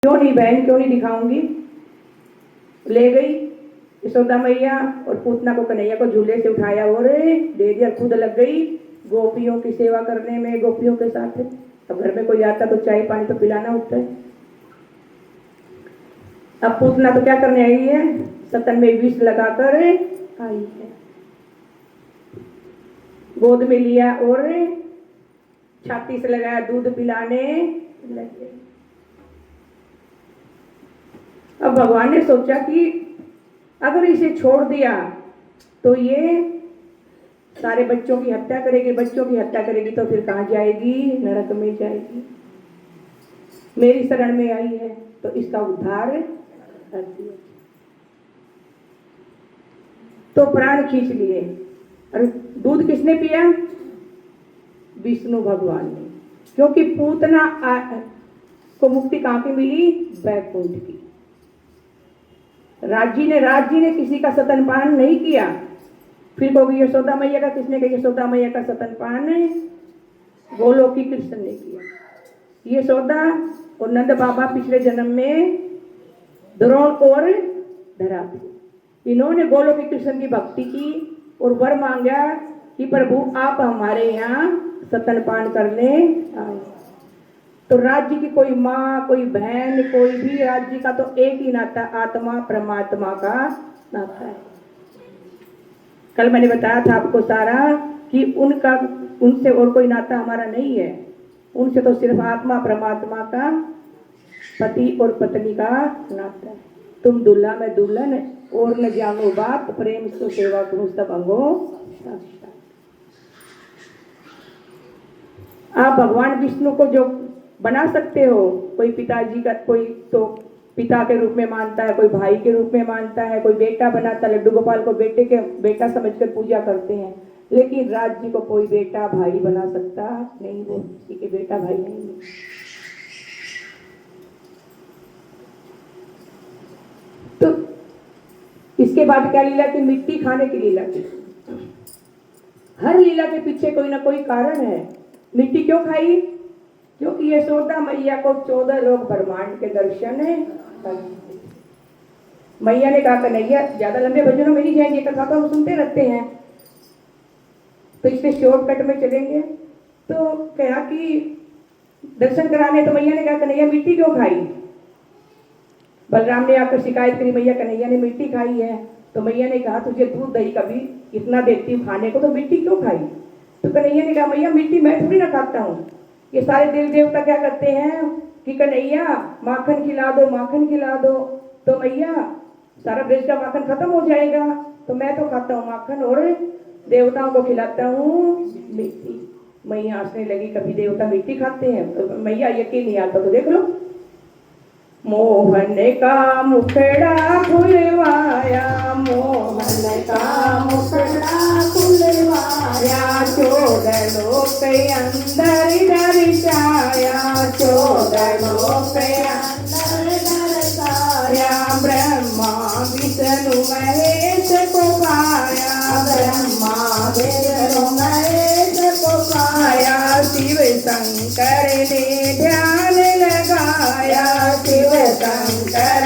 क्यों नहीं बहन, क्यों नहीं दिखाऊंगी। ले गई यशोदा मैया और पूतना को कन्हैया को झूले से उठाया और दे दिया, खुद लग गई गोपियों की सेवा करने में, गोपियों के साथ। अब घर में कोई आता तो चाय पानी तो पिलाना होता है। अब पूतना तो क्या करने आई है, सतन में विष लगाकर आई है। गोद में लिया और छाती से लगाया, दूध पिलाने लगे। अब भगवान ने सोचा कि अगर इसे छोड़ दिया तो ये सारे बच्चों की हत्या करेगी, बच्चों की हत्या करेगी तो फिर कहाँ जाएगी, नरक में जाएगी। मेरी शरण में आई है तो इसका उद्धार कर दिया। तो प्राण खींच लिए। और दूध किसने पिया? विष्णु भगवान ने, क्योंकि पूतना को मुक्ति कहाँ की मिली? वैकुंठ की। राज जी ने किसी का स्तनपान नहीं किया। फिर कहोगी यशोदा मैया का किसने किया? यशोदा मैया का स्तनपान गोलोक की कृष्ण ने किया। यशोदा और नंद बाबा पिछले जन्म में द्रोण और धरा थे। इन्होंने गोलोक की कृष्ण की भक्ति की और वर मांगा कि प्रभु आप हमारे यहाँ स्तनपान करने आए। तो राज्य की कोई माँ, कोई बहन, कोई भी राज्य का तो एक ही नाता आत्मा परमात्मा का नाता है। कल मैंने बताया था आपको सारा कि उनसे और कोई नाता हमारा नहीं है। उनसे तो सिर्फ आत्मा परमात्मा का, पति और पत्नी का नाता है। तुम दूल्हा मैं दुल्हन और न जानो बात, प्रेम सो सेवा करूं सब अंगो। आप भगवान विष्णु को जो बना सकते हो, कोई पिताजी का, कोई तो पिता के रूप में मानता है, कोई भाई के रूप में मानता है, कोई बेटा बनाता है। लड्डू गोपाल को बेटा समझकर पूजा करते हैं, लेकिन राज जी को कोई बेटा भाई बना सकता नहीं, वो किसी के बेटा भाई नहीं है। तो इसके बाद क्या लीला की? मिट्टी खाने की लीला की। हर लीला के पीछे कोई ना कोई कारण है। मिट्टी क्यों खाई? क्योंकि यशोदा मैया को 14 लोग ब्रह्मांड के दर्शन है। मैया ने कहा कन्हैया ज्यादा लंबे भजनों में नहीं जाएंगे, कथा तो हम सुनते रहते हैं, तो इसमें शॉर्टकट में चलेंगे। तो कहा कि दर्शन कराने, तो मैया ने कहा कन्हैया मिट्टी क्यों खाई? बलराम ने आकर शिकायत करी, मैया कन्हैया ने मिट्टी खाई है। तो मैया ने कहा तुझे दूध दही कभी इतना देती हूँ खाने को, तो मिट्टी क्यों खाई? तो कन्हैया ने कहा मैया मिट्टी मैं थोड़ी ना खाता हूँ, ये सारे देव देवता क्या करते हैं कि कन्हैया माखन खिला दो, माखन खिला दो। तो मैया सारा ब्रज का माखन खत्म हो जाएगा, तो मैं तो खाता हूँ माखन और देवताओं को खिलाता हूँ मिट्टी। मैया हंसने लगी, कभी देवता मिट्टी खाते हैं? तो मैया यकीन नहीं आता तो देख लो। मोहन का मुखड़ा खुलवाया, मोहन का मुखड़ा खुलवाया, 14 लोक अंदर दर्शाया, 14 लोक अंदर दर्शाया। ब्रह्मा विष्णु महेश को पाया, ब्रह्मा विष्णु महेश को पाया। शिव शंकर ने ध्यान लगाया, शिव शंकर